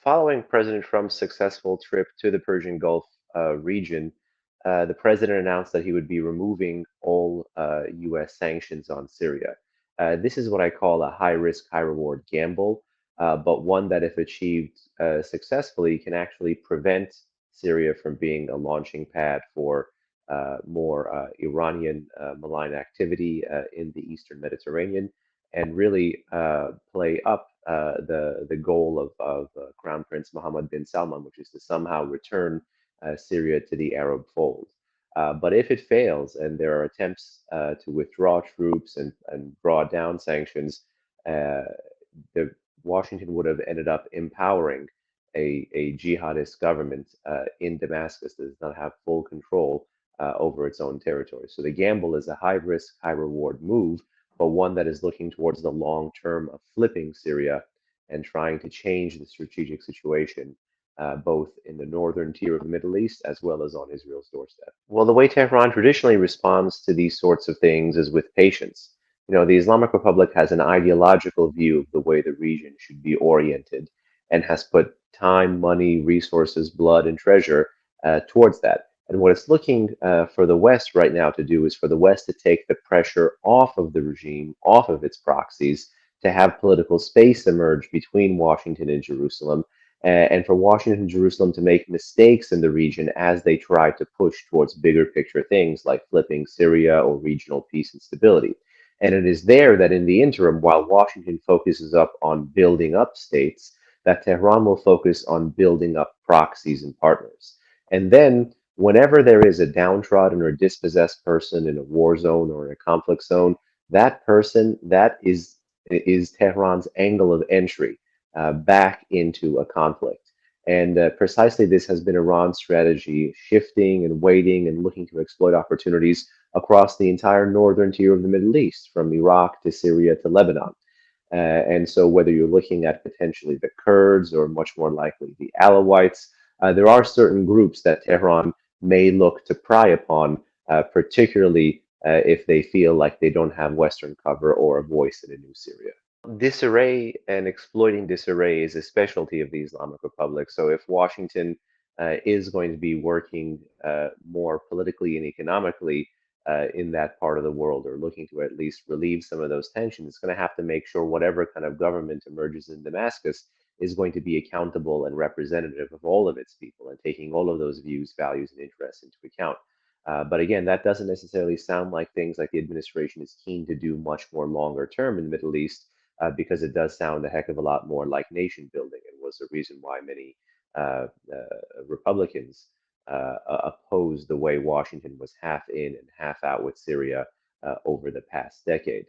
Following President Trump's successful trip to the Persian Gulf region, the president announced that he would be removing all U.S. sanctions on Syria. This is what I call a high risk, high reward gamble, but one that, if achieved successfully, can actually prevent Syria from being a launching pad for more Iranian malign activity in the Eastern Mediterranean, and really play up the goal of Crown Prince Mohammed bin Salman, which is to somehow return Syria to the Arab fold. But if it fails and there are attempts to withdraw troops and draw down sanctions, uh, the Washington would have ended up empowering a jihadist government in Damascus that does not have full control over its own territory. So the gamble is a high risk, high reward move, but one that is looking towards the long term of flipping Syria and trying to change the strategic situation, both in the northern tier of the Middle East as well as on Israel's doorstep. Well, the way Tehran traditionally responds to these sorts of things is with patience. The Islamic Republic has an ideological view of the way the region should be oriented and has put time, money, resources, blood, and treasure towards that. And what it's looking for the West right now to do is for the West to take the pressure off of the regime, off of its proxies, to have political space emerge between Washington and Jerusalem, and for Washington and Jerusalem to make mistakes in the region as they try to push towards bigger picture things like flipping Syria or regional peace and stability. And it is there that in the interim, while Washington focuses up on building up states, that Tehran will focus on building up proxies and partners. And then, whenever there is a downtrodden or dispossessed person in a war zone or in a conflict zone, that person, that is Tehran's angle of entry back into a conflict. And precisely this has been Iran's strategy, shifting and waiting and looking to exploit opportunities across the entire northern tier of the Middle East, from Iraq to Syria to Lebanon. And so, whether you're looking at potentially the Kurds or much more likely the Alawites, there are certain groups that Tehran may look to pry upon, particularly if they feel like they don't have Western cover or a voice in a new Syria. Disarray and exploiting disarray is a specialty of the Islamic Republic. So if Washington is going to be working more politically and economically in that part of the world, or looking to at least relieve some of those tensions, it's going to have to make sure whatever kind of government emerges in Damascus is going to be accountable and representative of all of its people and taking all of those views, values, and interests into account. But again, that doesn't necessarily sound like things like the administration is keen to do much more longer term in the Middle East, because it does sound a heck of a lot more like nation building, and was the reason why many Republicans opposed the way Washington was half in and half out with Syria over the past decade.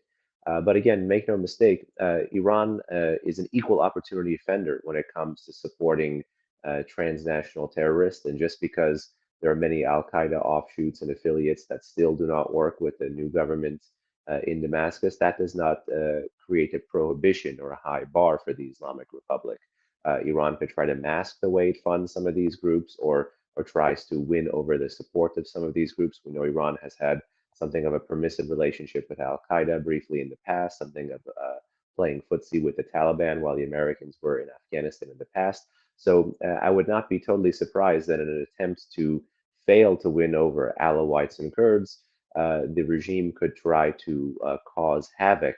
But again, make no mistake, Iran is an equal opportunity offender when it comes to supporting transnational terrorists. And just because there are many Al Qaeda offshoots and affiliates that still do not work with the new government in Damascus, that does not create a prohibition or a high bar for the Islamic Republic. Iran could try to mask the way it funds some of these groups, or tries to win over the support of some of these groups. We know Iran has had something of a permissive relationship with Al Qaeda briefly in the past, something of playing footsie with the Taliban while the Americans were in Afghanistan in the past. So I would not be totally surprised that in an attempt to fail to win over Alawites and Kurds, the regime could try to cause havoc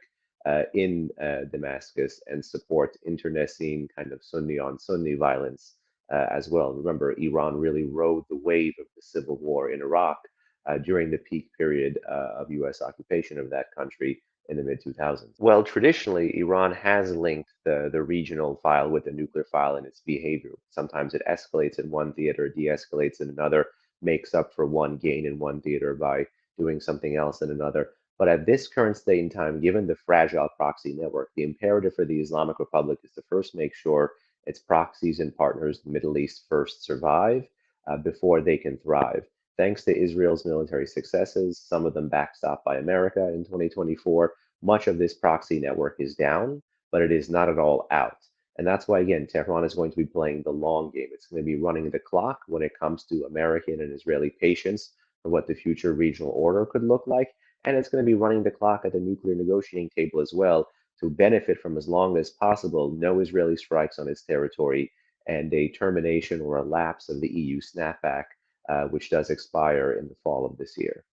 in Damascus and support internecine kind of Sunni on Sunni violence as well. Remember, Iran really rode the wave of the civil war in Iraq during the peak period of US occupation of that country in the mid 2000s. Well, traditionally, Iran has linked the regional file with the nuclear file in its behavior. Sometimes it escalates in one theater, de escalates in another, makes up for one gain in one theater by doing something else in another. But at this current state in time, given the fragile proxy network, the imperative for the Islamic Republic is to first make sure its proxies and partners, the Middle East, first survive before they can thrive. Thanks to Israel's military successes, some of them backstopped by America in 2024, much of this proxy network is down, but it is not at all out. And that's why, again, Tehran is going to be playing the long game. It's going to be running the clock when it comes to American and Israeli patience for what the future regional order could look like. And it's going to be running the clock at the nuclear negotiating table as well, to benefit from, as long as possible, no Israeli strikes on its territory and a termination or a lapse of the EU snapback, which does expire in the fall of this year.